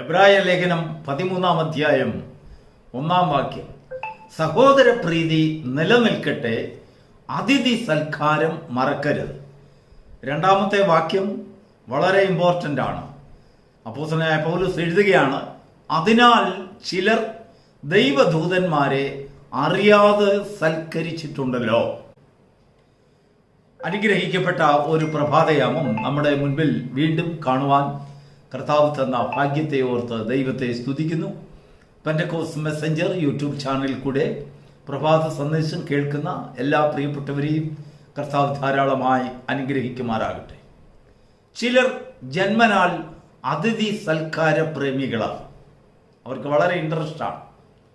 എബ്രായ ലേഖനം 13-ാം അധ്യായം 1-ാം വാക്യം. സഹോദര പ്രീതി നിലനിൽക്കട്ടെ, അതിഥി സൽക്കാരം മറക്കരുത്. രണ്ടാമത്തെ വാക്യം വളരെ ഇമ്പോർട്ടൻ്റ് ആണ്. അപ്പോസ്തലനായ പൗലോസ് എഴുതുകയാണ്, അതിനാൽ ചിലർ ദൈവദൂതന്മാരെ അറിയാതെ സൽക്കരിച്ചിട്ടുണ്ടല്ലോ. അനുഗ്രഹിക്കപ്പെട്ട ഒരു പ്രഭാതയാമം നമ്മുടെ മുൻപിൽ വീണ്ടും കാണുവാൻ കർത്താവ് തന്ന ഭാഗ്യത്തെ ഓർത്ത് ദൈവത്തെ സ്തുതിക്കുന്നു. പെന്റക്കോസ്റ്റ് മെസ്സഞ്ചർ യൂട്യൂബ് ചാനലിൽ കൂടെ പ്രഭാത സന്ദേശം കേൾക്കുന്ന എല്ലാ പ്രിയപ്പെട്ടവരെയും കർത്താവ് ധാരാളമായി അനുഗ്രഹിക്കുമാറാകട്ടെ. ചിലർ ജന്മനാൽ അതിഥി സൽക്കാര പ്രേമികളാണ്. അവർക്ക് വളരെ ഇൻട്രസ്റ്റാണ്,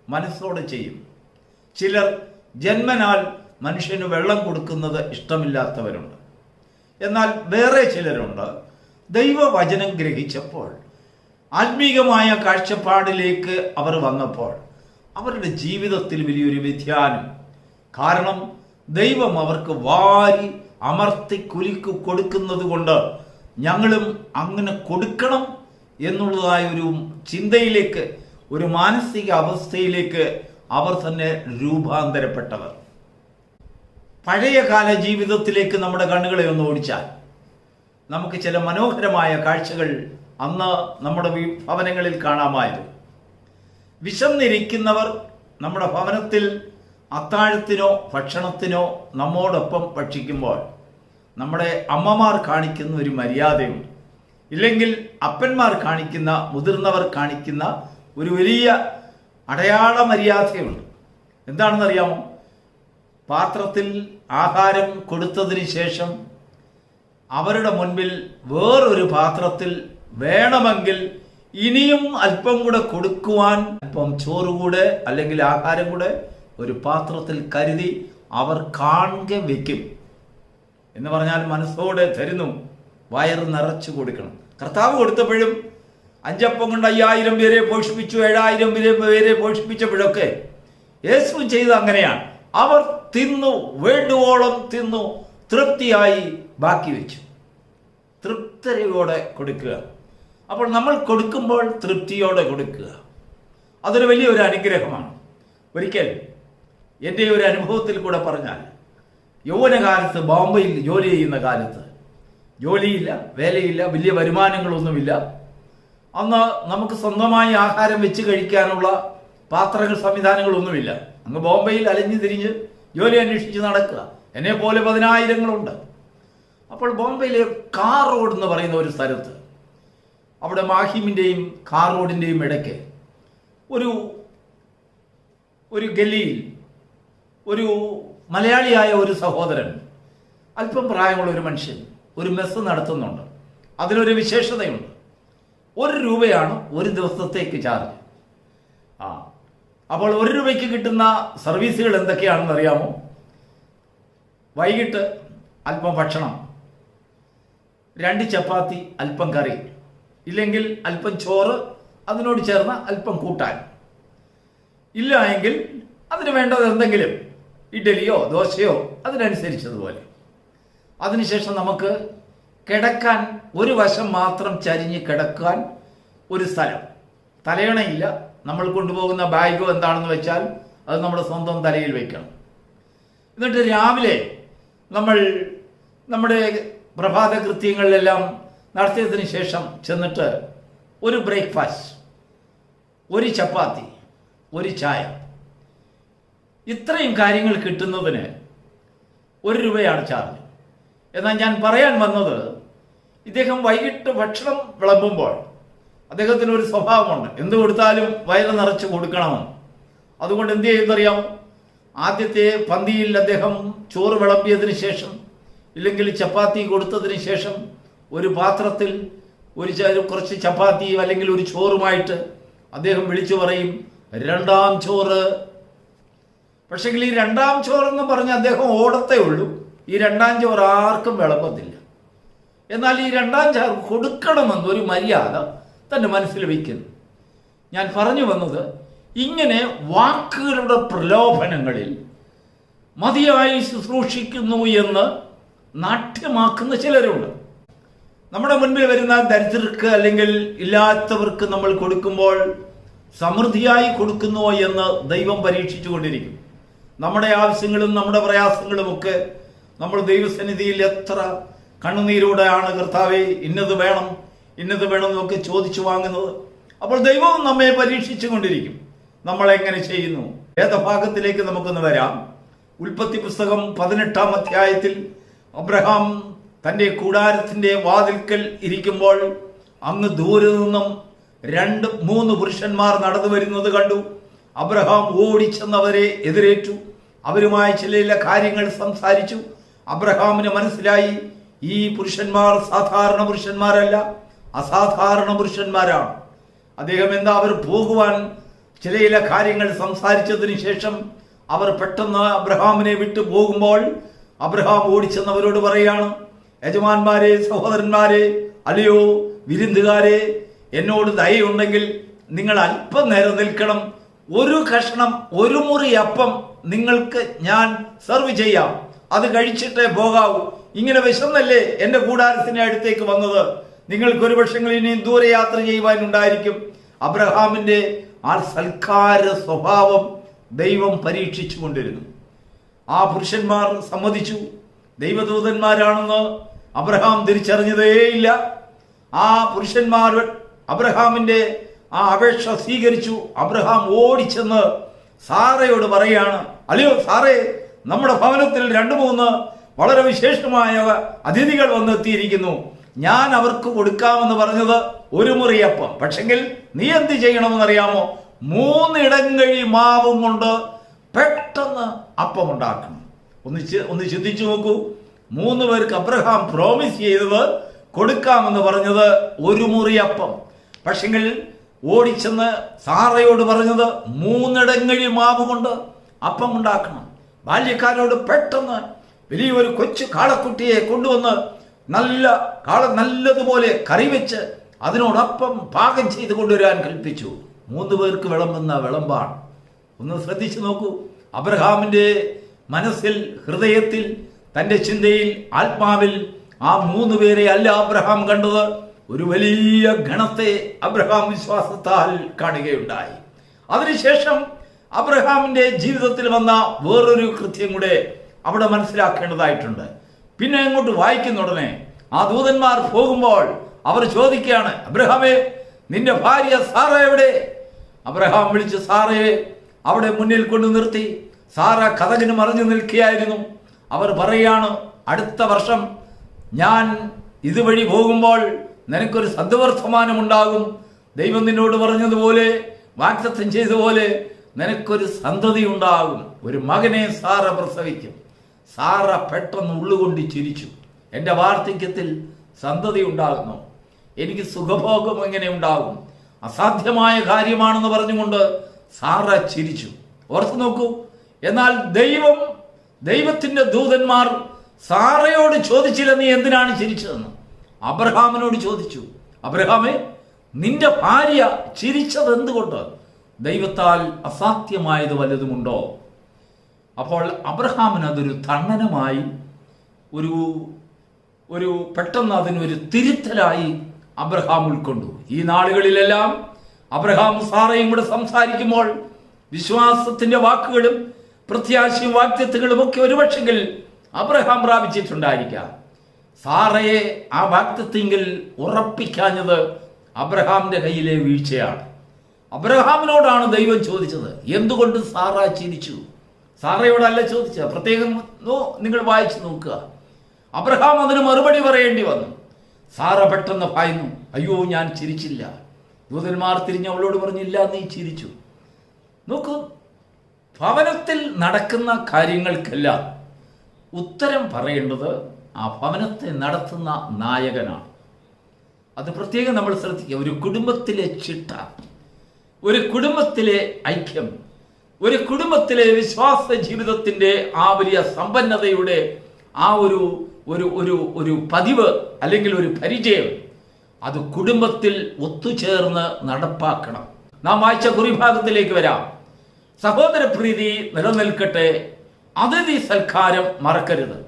മനസ്സോടെ ചെയ്യും. ചിലർ ജന്മനാൽ മനുഷ്യന് വെള്ളം കൊടുക്കുന്നത് ഇഷ്ടമില്ലാത്തവരുണ്ട്. എന്നാൽ വേറെ ചിലരുണ്ട്, ദൈവവചനം ഗ്രഹിച്ചപ്പോൾ ആത്മീകമായ കാഴ്ചപ്പാടിലേക്ക് അവർ വന്നപ്പോൾ അവരുടെ ജീവിതത്തിൽ വലിയൊരു വ്യതിയാനം. കാരണം ദൈവം അവർക്ക് വാരി അമർത്തി കുലുക്കി കൊടുക്കുന്നത് കൊണ്ട് ഞങ്ങളും അങ്ങനെ കൊടുക്കണം എന്നുള്ളതായ ഒരു ചിന്തയിലേക്ക്, ഒരു മാനസിക അവസ്ഥയിലേക്ക് അവർ തന്നെ രൂപാന്തരപ്പെട്ടവർ. പഴയകാല ജീവിതത്തിലേക്ക് നമ്മുടെ കണ്ണുകളെ ഒന്ന് ഓടിച്ചാൽ നമുക്ക് ചില മനോഹരമായ കാഴ്ചകൾ അന്ന് നമ്മുടെ ഭവനങ്ങളിൽ കാണാമായിരുന്നു. വിശന്നിരിക്കുന്നവർ നമ്മുടെ ഭവനത്തിൽ അത്താഴത്തിനോ ഭക്ഷണത്തിനോ നമ്മോടൊപ്പം ഭക്ഷിക്കുമ്പോൾ നമ്മുടെ അമ്മമാർ കാണിക്കുന്ന ഒരു മര്യാദയുണ്ട്, ഇല്ലെങ്കിൽ അപ്പന്മാർ കാണിക്കുന്ന, മുതിർന്നവർ കാണിക്കുന്ന ഒരു വലിയ അടയാള മര്യാദയുണ്ട്. എന്താണെന്നറിയാമോ? പാത്രത്തിൽ ആഹാരം കൊടുത്തതിന് ശേഷം അവരുടെ മുൻപിൽ വേറൊരു പാത്രത്തിൽ വേണമെങ്കിൽ ഇനിയും അല്പം കൂടെ കൊടുക്കുവാൻ, അല്പം ചോറ് കൂടെ അല്ലെങ്കിൽ ആഹാരം കൂടെ ഒരു പാത്രത്തിൽ കരുതി അവർ കാണുക വെക്കും. എന്ന് പറഞ്ഞാൽ മനസ്സോടെ തരുന്നു, വയറ് നിറച്ചു കൊടുക്കണം. കർത്താവ് കൊടുത്തപ്പോഴും 5 അപ്പം കൊണ്ട് 5000 പേരെ പോഷിപ്പിച്ചു, 7000 പേരെ പോഷിപ്പിച്ചപ്പോഴൊക്കെ യേശു ചെയ്ത് അങ്ങനെയാണ്. അവർ തിന്നു, വേണ്ടുവോളം തിന്നു, തൃപ്തിയായി ബാക്കി വെച്ചു. തൃപ്തിയോടെ കൊടുക്കുക. അപ്പോൾ നമ്മൾ കൊടുക്കുമ്പോൾ തൃപ്തിയോടെ കൊടുക്കുക. അതൊരു വലിയൊരു അനുഗ്രഹമാണ്. ഒരിക്കൽ എൻ്റെ ഒരു അനുഭവത്തിൽ കൂടെ പറഞ്ഞാൽ, യൗവനകാലത്ത് ബോംബെയിൽ ജോലി ചെയ്യുന്ന കാലത്ത്, ജോലിയില്ല, വേലയില്ല, വലിയ വരുമാനങ്ങളൊന്നുമില്ല. അന്ന് നമുക്ക് സ്വന്തമായി ആഹാരം വെച്ച് കഴിക്കാനുള്ള പാത്രങ്ങൾ, സംവിധാനങ്ങളൊന്നുമില്ല. അങ്ങ് ബോംബെയിൽ അലഞ്ഞു തിരിഞ്ഞ് ജോലി അന്വേഷിച്ച് നടക്കുക. എന്നെ പോലെ 10,000 അപ്പോൾ ബോംബെയിലെ കാർ റോഡ് എന്ന് പറയുന്ന ഒരു സ്ഥലത്ത്, അവിടെ മാഹിമിൻ്റെയും കാർ റോഡിൻ്റെയും ഇടയ്ക്ക് ഒരു ഗല്ലിയിൽ ഒരു മലയാളിയായ ഒരു സഹോദരൻ, അല്പം പ്രായമുള്ള ഒരു മനുഷ്യൻ, ഒരു മെസ്സ് നടത്തുന്നുണ്ട്. അതിലൊരു വിശേഷതയുണ്ട്. 1 രൂപയാണ് ഒരു ദിവസത്തേക്ക് ചാർജ്. അപ്പോൾ 1 രൂപയ്ക്ക് കിട്ടുന്ന സർവീസുകൾ എന്തൊക്കെയാണെന്ന് അറിയാമോ? വൈകിട്ട് അല്പം ഭക്ഷണം, 2 ചപ്പാത്തി, അല്പം കറി, ഇല്ലെങ്കിൽ അല്പം ചോറ്, അതിനോട് ചേർന്ന അല്പം കൂട്ടാൻ, ഇല്ല എങ്കിൽ അതിന് വേണ്ടത് എന്തെങ്കിലും ഇഡ്ഡലിയോ ദോശയോ അതിനനുസരിച്ചതുപോലെ. അതിനുശേഷം നമുക്ക് കിടക്കാൻ ഒരു വശം മാത്രം ചരിഞ്ഞ് കിടക്കാൻ ഒരു സ്ഥലം, തലയണയില്ല. നമ്മൾ കൊണ്ടുപോകുന്ന ബാഗോ എന്താണെന്ന് വെച്ചാൽ അത് നമ്മുടെ സ്വന്തം തലയിൽ വയ്ക്കണം. എന്നിട്ട് രാവിലെ നമ്മൾ നമ്മുടെ പ്രഭാത കൃത്യങ്ങളിലെല്ലാം നടത്തിയതിന് ശേഷം ചെന്നിട്ട് ഒരു ബ്രേക്ക്ഫാസ്റ്റ്, 1 ചപ്പാത്തി, 1 ചായ, ഇത്രയും കാര്യങ്ങൾ കിട്ടുന്നതിന് 1 രൂപയാണ് ചാർജ്. എന്നാൽ ഞാൻ പറയാൻ വന്നത്, ഇദ്ദേഹം വൈകിട്ട് ഭക്ഷണം വിളമ്പുമ്പോൾ അദ്ദേഹത്തിന് ഒരു സ്വഭാവമുണ്ട്, എന്ത് കൊടുത്താലും വയറ് നിറച്ച് കൊടുക്കണമെന്ന്. അതുകൊണ്ട് എന്ത് ചെയ്യുന്നറിയാമോ? ആദ്യത്തെ പന്തിയിൽ അദ്ദേഹം ചോറ് വിളമ്പിയതിന് ശേഷം, ഇല്ലെങ്കിൽ ചപ്പാത്തി കൊടുത്തതിന് ശേഷം, ഒരു പാത്രത്തിൽ കുറച്ച് ചപ്പാത്തിയും അല്ലെങ്കിൽ ഒരു ചോറുമായിട്ട് അദ്ദേഹം വിളിച്ചു പറയും, 2ാം ചോറ്. പക്ഷെങ്കിൽ ഈ 2ാം ചോറെന്ന് പറഞ്ഞ് അദ്ദേഹം ഓടത്തേ ഉള്ളൂ. ഈ 2ാം ചോറ് ആർക്കും വിളമ്പത്തില്ല. എന്നാൽ ഈ 2ാം ചോറ് കൊടുക്കണമെന്നൊരു മര്യാദ തൻ്റെ മനസ്സിൽ വയ്ക്കുന്നു. ഞാൻ പറഞ്ഞു വന്നത്, ഇങ്ങനെ വാക്കുകളുടെ പ്രലോഭനങ്ങളിൽ മതിയായി ശുശ്രൂഷിക്കുന്നു എന്ന് നാട്യമാക്കുന്ന ചിലരുണ്ട്. നമ്മുടെ മുൻപിൽ വരുന്ന ദരിദ്രർക്ക് അല്ലെങ്കിൽ ഇല്ലാത്തവർക്ക് നമ്മൾ കൊടുക്കുമ്പോൾ സമൃദ്ധിയായി കൊടുക്കുന്നുവോ എന്ന് ദൈവം പരീക്ഷിച്ചു കൊണ്ടിരിക്കും. നമ്മുടെ ആവശ്യങ്ങളും നമ്മുടെ പ്രയാസങ്ങളും ഒക്കെ നമ്മൾ ദൈവസന്നിധിയിൽ എത്ര കണ്ണുനീരോടെയാണ് കർത്താവേ ഇന്നത് വേണം എന്നൊക്കെ ചോദിച്ചു വാങ്ങുന്നത്. അപ്പോൾ ദൈവവും നമ്മെ പരീക്ഷിച്ചു കൊണ്ടിരിക്കും. നമ്മൾ എങ്ങനെ ചെയ്യുന്നു? വേദഭാഗത്തിലേക്ക് നമുക്കൊന്ന് വരാം. ഉൽപ്പത്തി പുസ്തകം 18-ാം അധ്യായത്തിൽ അബ്രഹാം തൻ്റെ കൂടാരത്തിൻ്റെ വാതിൽക്കൽ ഇരിക്കുമ്പോൾ അങ്ങ് ദൂരെ നിന്നും 2-3 പുരുഷന്മാർ നടന്നു വരുന്നത് കണ്ടു. അബ്രഹാം ഓടിച്ചെന്നവരെ എതിരേറ്റു. അവരുമായി ചില കാര്യങ്ങൾ സംസാരിച്ചു. അബ്രഹാമിന് മനസ്സിലായി ഈ പുരുഷന്മാർ സാധാരണ പുരുഷന്മാരല്ല, അസാധാരണ പുരുഷന്മാരാണ്. അദ്ദേഹം അവർ പോകുവാൻ ചില കാര്യങ്ങൾ സംസാരിച്ചതിന് ശേഷം അവർ പെട്ടെന്ന് അബ്രഹാമിനെ വിട്ടു പോകുമ്പോൾ അബ്രഹാം ഓടിച്ചെന്നവരോട് പറയാണ്, യജമാന്മാരെ, സഹോദരന്മാരെ, അല്ലയോ വിരുന്നുകാരെ, എന്നോട് ദയുണ്ടെങ്കിൽ നിങ്ങൾ അല്പം നേരം നിൽക്കണം. ഒരു കഷ്ണം, ഒരു മുറി അപ്പം നിങ്ങൾക്ക് ഞാൻ സെർവ് ചെയ്യാം, അത് കഴിച്ചിട്ടേ പോകാവൂ. ഇങ്ങനെ വിശന്നല്ലേ എൻ്റെ കൂടാരത്തിന്റെ അടുത്തേക്ക് വന്നത്? നിങ്ങൾക്ക് ഒരു പക്ഷേ ഇനിയും ദൂരെ യാത്ര ചെയ്യുവാനുണ്ടായിരിക്കും. അബ്രഹാമിന്റെ ആ സൽക്കാര സ്വഭാവം ദൈവം പരീക്ഷിച്ചു കൊണ്ടിരുന്നു. ആ പുരുഷന്മാർ സമ്മതിച്ചു. ദൈവദൂതന്മാരാണെന്ന് അബ്രഹാം തിരിച്ചറിഞ്ഞതേയില്ല. ആ പുരുഷന്മാർ അബ്രഹാമിന്റെ ആ അപേക്ഷ സ്വീകരിച്ചു. അബ്രഹാം ഓടിച്ചെന്ന് സാറയോട് പറയാണ്, അല്ലയോ സാറേ, നമ്മുടെ ഭവനത്തിൽ 2-3 വളരെ വിശേഷമായ അതിഥികൾ വന്നെത്തിയിരിക്കുന്നു. ഞാൻ അവർക്ക് കൊടുക്കാമെന്ന് പറഞ്ഞത് ഒരു മുറിയപ്പം. പക്ഷെങ്കിൽ നീ എന്ത് ചെയ്യണമെന്നറിയാമോ? 3 ഇടങ്ങഴി മാവും കൊണ്ട് പെട്ടെന്ന് അപ്പം ഉണ്ടാക്കണം. ഒന്ന് ചിന്തിച്ചു നോക്കൂ. 3 പേർക്ക് അബ്രഹാം പ്രോമിസ് ചെയ്തത് കൊടുക്കാമെന്ന് പറഞ്ഞത് ഒരു മുറിയപ്പം. പക്ഷെങ്കിൽ ഓടിച്ചെന്ന് സാറയോട് പറഞ്ഞത് 3 ഇടങ്ങഴി മാവ് കൊണ്ട് അപ്പം ഉണ്ടാക്കണം. ബാല്യക്കാരോട് പെട്ടെന്ന് വലിയൊരു കൊച്ചു കാളക്കുട്ടിയെ കൊണ്ടുവന്ന് നല്ലതുപോലെ കറി വെച്ച് അതിനോടൊപ്പം പാകം ചെയ്ത് കൊണ്ടുവരാൻ കൽപ്പിച്ചു. 3 പേർക്ക് വിളമ്പുന്ന വിളമ്പാണ്. ഒന്ന് ശ്രദ്ധിച്ചു നോക്കൂ. അബ്രഹാമിന്റെ മനസ്സിൽ, ഹൃദയത്തിൽ, തന്റെ ചിന്തയിൽ, ആത്മാവിൽ ആ 3 പേരെ അല്ല അബ്രഹാം കണ്ടത്, ഒരു വലിയ ഗണത്തെ അബ്രഹാം വിശ്വാസത്താൽ കാണുകയുണ്ടായി. അതിനുശേഷം അബ്രഹാമിന്റെ ജീവിതത്തിൽ വന്ന വേറൊരു കൃത്യം കൂടെ അവിടെ മനസ്സിലാക്കേണ്ടതായിട്ടുണ്ട്. പിന്നെ അങ്ങോട്ട് വായിക്കുന്ന ഉടനെ ആ ദൂതന്മാർ പോകുമ്പോൾ അവർ ചോദിക്കുകയാണ്, അബ്രഹാമേ, നിന്റെ ഭാര്യ സാറ എവിടെ? അബ്രഹാം വിളിച്ച് സാറയെ അവിടെ മുന്നിൽ കൊണ്ടു നിർത്തി. സാറ കതകിന് മറിഞ്ഞു നിൽക്കുകയായിരുന്നു. അവർ പറയാണ്, അടുത്ത വർഷം ഞാൻ ഇതുവഴി പോകുമ്പോൾ നിനക്കൊരു സദ്വർത്തമാനം ഉണ്ടാകും. ദൈവം നിന്നോട് പറഞ്ഞതുപോലെ, വാഗ്ദത്തം ചെയ്തതുപോലെ നിനക്കൊരു സന്തതി ഉണ്ടാകും. ഒരു മകനെ സാറ പ്രസവിക്കും. സാറ പെട്ടെന്ന് ഉള്ളുകൊണ്ട് ചിരിച്ചു. എൻ്റെ വാർദ്ധക്യത്തിൽ സന്തതി ഉണ്ടാകുന്നു, എനിക്ക് സുഖഭോഗം എങ്ങനെ ഉണ്ടാകും? അസാധ്യമായ കാര്യമാണെന്ന് പറഞ്ഞുകൊണ്ട് സാറ ചിരിച്ചു. ഓർത്തു നോക്കൂ. എന്നാൽ ദൈവത്തിന്റെ ദൂതന്മാർ സാറയോട് ചോദിച്ചില്ല, നീ എന്തിനാണ് ചിരിച്ചതെന്ന്. അബ്രഹാമിനോട് ചോദിച്ചു, അബ്രഹാമേ, നിന്റെ ഭാര്യ ചിരിച്ചത് എന്തുകൊണ്ട്? ദൈവത്താൽ അസാധ്യമായത് വല്ലതുമുണ്ടോ? അപ്പോൾ അബ്രഹാമിന് അതൊരു തണ്ണനമായി, ഒരു പെട്ടെന്ന് അതിനൊരു തിരുത്തലായി അബ്രഹാം ഉൾക്കൊണ്ടു. ഈ നാളുകളിലെല്ലാം അബ്രഹാം സാറയും കൂടെ സംസാരിക്കുമ്പോൾ വിശ്വാസത്തിന്റെ വാക്കുകളും പ്രത്യാശയും വാഗ്ദത്തങ്ങളും ഒക്കെ ഒരുപക്ഷെങ്കിൽ അബ്രഹാം പ്രാപിച്ചിട്ടുണ്ടായിരിക്കാം. സാറയെ ആ വാഗ്ദത്തെങ്കിൽ ഉറപ്പിക്കാഞ്ഞത് അബ്രഹാമിന്റെ കയ്യിലെ വീഴ്ചയാണ്. അബ്രഹാമിനോടാണ് ദൈവം ചോദിച്ചത്, എന്തുകൊണ്ട് സാറ ചിരിച്ചു? സാറയോടല്ല ചോദിച്ചത്. പ്രത്യേകം നിങ്ങൾ വായിച്ചു നോക്കുക. അബ്രഹാം അതിന് മറുപടി പറയേണ്ടി വന്നു. സാറ പെട്ടെന്ന് ഭയന്നു, അയ്യോ, ഞാൻ ചിരിച്ചില്ല. ദൂതന്മാർ തിരിഞ്ഞ് അവളോട് പറഞ്ഞില്ല, നീ ചിരിച്ചു. നോക്കൂ, ഭവനത്തിൽ നടക്കുന്ന കാര്യങ്ങൾക്കെല്ലാം ഉത്തരം പറയേണ്ടത് ആ ഭവനത്തെ നടത്തുന്ന നായകനാണ്. അത് പ്രത്യേകം നമ്മൾ ശ്രദ്ധിക്കുക. ഒരു കുടുംബത്തിലെ ചിട്ട, ഒരു കുടുംബത്തിലെ ഐക്യം, ഒരു കുടുംബത്തിലെ വിശ്വാസ ജീവിതത്തിന്റെ ആ വലിയ സമ്പന്നതയുടെ ആ ഒരു പതിവ് അല്ലെങ്കിൽ ഒരു പരിചയം, അത് കുടുംബത്തിൽ ഒത്തുചേർന്ന് നടപ്പാക്കണം. നാം വായിച്ച കുറിഭാഗത്തിലേക്ക് വരാം. സഹോദരപ്രീതി നിലനിൽക്കട്ടെ, അതിഥി സൽക്കാരം മറക്കരുത്.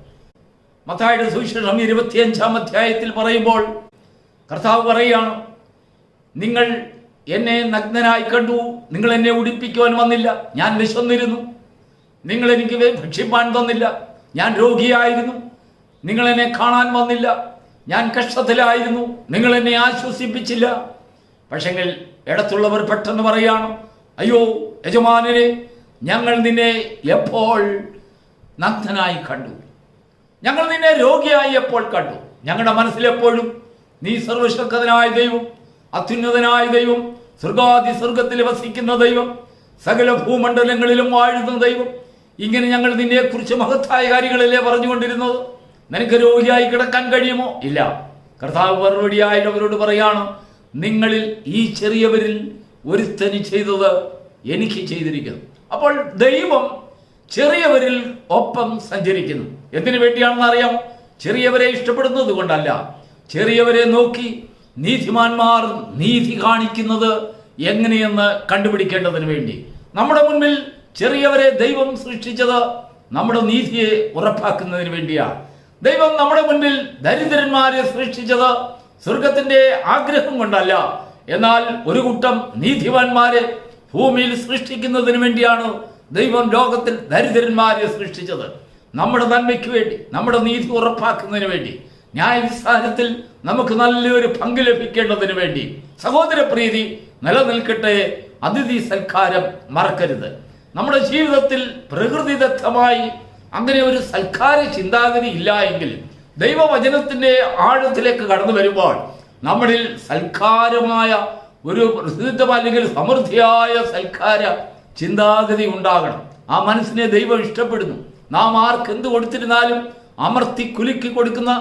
മത്തായിയുടെ സുവിശേഷം 25-ാം അധ്യായത്തിൽ പറയുമ്പോൾ കർത്താവ് പറയുകയാണ്, നിങ്ങൾ എന്നെ നഗ്നനായി കണ്ടു, നിങ്ങൾ എന്നെ ഉടുപ്പിക്കുവാൻ വന്നില്ല. ഞാൻ വിശന്നിരുന്നു, നിങ്ങൾ എനിക്ക് ഭക്ഷിപ്പാൻ തന്നില്ല. ഞാൻ രോഗിയായിരുന്നു, നിങ്ങൾ എന്നെ കാണാൻ വന്നില്ല. ഞാൻ കഷ്ടത്തിലായിരുന്നു, നിങ്ങൾ എന്നെ ആശ്വസിപ്പിച്ചില്ല. പക്ഷെങ്കിൽ ഇടത്തുള്ളവർ പെട്ടെന്ന് പറയാണ്, അയ്യോ യജമാനനെ, ഞങ്ങൾ നിന്നെ എപ്പോൾ നഗ്നനായി കണ്ടു, ഞങ്ങൾ നിന്നെ രോഗിയായി എപ്പോൾ കണ്ടു. ഞങ്ങളുടെ മനസ്സിലെപ്പോഴും നീ സർവശക്തനായ ദൈവം, അത്യുന്നതനായ ദൈവം, സ്വർഗാദി സ്വർഗത്തിൽ വസിക്കുന്ന ദൈവം, സകല ഭൂമണ്ഡലങ്ങളിലും വാഴുന്ന ദൈവം, ഇങ്ങനെ ഞങ്ങൾ നിന്നെക്കുറിച്ച് മഹത്തായ കാര്യങ്ങളല്ലേ പറഞ്ഞുകൊണ്ടിരുന്നത്. നിനക്ക് രോഗിയായി കിടക്കാൻ കഴിയുമോ? ഇല്ല. കർത്താവ് മറുപടിയായിട്ട് അവരോട് പറയാണ്, നിങ്ങളിൽ ഈ ചെറിയവരിൽ ഒരുത്തന് ചെയ്തത് എനിക്ക് ചെയ്തിരിക്കുന്നു. അപ്പോൾ ദൈവം ചെറിയവരിൽ ഒപ്പം സഞ്ചരിക്കുന്നു. എന്തിനു വേണ്ടിയാണെന്ന് അറിയാം? ചെറിയവരെ ഇഷ്ടപ്പെടുന്നത് കൊണ്ടല്ല, ചെറിയവരെ നോക്കി നീതിമാന്മാർ നീതി കാണിക്കുന്നത് എങ്ങനെയെന്ന് കണ്ടുപിടിക്കേണ്ടതിന് വേണ്ടി. നമ്മുടെ മുൻപിൽ ചെറിയവരെ ദൈവം സൃഷ്ടിച്ചത് നമ്മുടെ നീതിയെ ഉറപ്പാക്കുന്നതിന് വേണ്ടിയാണ്. ദൈവം നമ്മുടെ മുൻപിൽ ദരിദ്രന്മാരെ സൃഷ്ടിച്ചത് സ്വർഗത്തിന്റെ ആഗ്രഹം കൊണ്ടല്ല, എന്നാൽ ഒരു കൂട്ടം നീതിമാന്മാരെ ഭൂമിയിൽ സൃഷ്ടിക്കുന്നതിന് വേണ്ടിയാണ് ദൈവം ലോകത്തിൽ ദരിദ്രന്മാരെ സൃഷ്ടിച്ചത്. നമ്മുടെ നന്മയ്ക്ക് വേണ്ടി, നമ്മുടെ നീതി ഉറപ്പാക്കുന്നതിന് വേണ്ടി, ന്യായവിസ്താരത്തിൽ നമുക്ക് നല്ലൊരു പങ്ക് ലഭിക്കേണ്ടതിന് വേണ്ടി. സഹോദരപ്രീതി നിലനിൽക്കട്ടെ, അതിഥി സൽക്കാരം മറക്കരുത്. നമ്മുടെ ജീവിതത്തിൽ പ്രകൃതിദത്തമായി അങ്ങനെ ഒരു സൽക്കാര ചിന്താഗതി ഇല്ല എങ്കിൽ ദൈവവചനത്തിന്റെ ആഴത്തിലേക്ക് കടന്നു വരുമ്പോൾ നമ്മളിൽ സൽക്കാരമായ ഒരു പ്രസിദ്ധം അല്ലെങ്കിൽ സമൃദ്ധിയായ സൽക്കാര ചിന്താഗതി ഉണ്ടാകണം. ആ മനസ്സിനെ ദൈവം ഇഷ്ടപ്പെടുന്നു. നാം ആർക്ക് എന്ത് കൊടുത്തിരുന്നാലും അമർത്തി കുലുക്കി കൊടുക്കുന്ന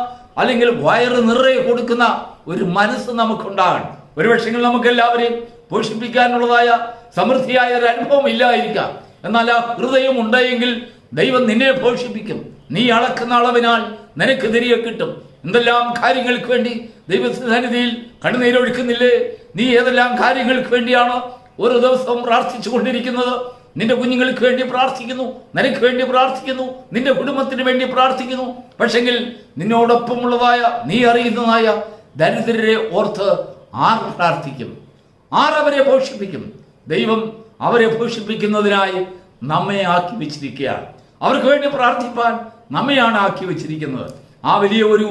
അല്ലെങ്കിൽ വയറ് നിറയെ കൊടുക്കുന്ന ഒരു മനസ്സ് നമുക്കുണ്ടാകണം. ഒരുപക്ഷെ നമുക്ക് എല്ലാവരെയും പോഷിപ്പിക്കാനുള്ളതായ സമൃദ്ധിയായ ഒരു അനുഭവം ഇല്ലായിരിക്കാം, എന്നാൽ ആ ഹൃദയം ഉണ്ടെങ്കിൽ ദൈവം നിന്നെ പോഷിപ്പിക്കും. നീ അളക്കുന്ന അളവിനാൽ നിനക്ക് തിരികെ കിട്ടും. എന്തെല്ലാം കാര്യങ്ങൾക്ക് വേണ്ടി ദൈവസന്നിധിയിൽ കണ്ണുനീരൊഴുക്കുന്നില്ലേ? നീ ഏതെല്ലാം കാര്യങ്ങൾക്ക് വേണ്ടിയാണ് ഓരോ ദിവസവും പ്രാർത്ഥിച്ചു കൊണ്ടിരിക്കുന്നത്? നിന്റെ കുഞ്ഞുങ്ങൾക്ക് വേണ്ടി പ്രാർത്ഥിക്കുന്നു, നിനക്ക് വേണ്ടി പ്രാർത്ഥിക്കുന്നു, നിന്റെ കുടുംബത്തിന് വേണ്ടി പ്രാർത്ഥിക്കുന്നു. പക്ഷെങ്കിൽ നിന്നോടൊപ്പമുള്ളതായ നീ അറിയുന്നതായ ദരിദ്രരെ ഓർത്ത് ആർ പ്രാർത്ഥിക്കും? ആരവരെ പോഷിപ്പിക്കും? ദൈവം അവരെ പോഷിപ്പിക്കുന്നതിനായി നമ്മെ ആക്കി വെച്ചിരിക്കുകയാണ്. അവർക്ക് വേണ്ടി പ്രാർത്ഥിപ്പാൻ നമ്മയാണ് ആക്കി വെച്ചിരിക്കുന്നത്. ആ വലിയ ഒരു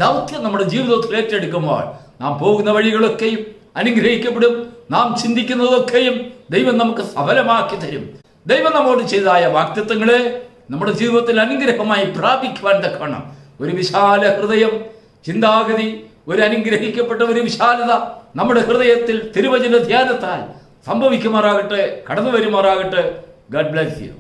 ദൗത്യം നമ്മുടെ ജീവിതത്തിൽ ഏറ്റെടുക്കുമ്പോൾ നാം പോകുന്ന വഴികളൊക്കെയും അനുഗ്രഹിക്കപ്പെടും. നാം ചിന്തിക്കുന്നതൊക്കെയും ദൈവം നമുക്ക് സഫലമാക്കി തരും. ദൈവം നമ്മോട് ചെയ്തായ വാഗ്ദത്തങ്ങളെ നമ്മുടെ ജീവിതത്തിൽ അനുഗ്രഹമായി പ്രാപിക്കുവാൻ തക്കവണ്ണം ഒരു വിശാല ഹൃദയം, ചിന്താഗതി, ഒരു അനുഗ്രഹിക്കപ്പെട്ട ഒരു വിശാലത നമ്മുടെ ഹൃദയത്തിൽ തിരുവചന ധ്യാനത്താൽ സംഭവിക്കുമാറാകട്ടെ, കടന്നു വരുമാറാകട്ടെ. God bless you.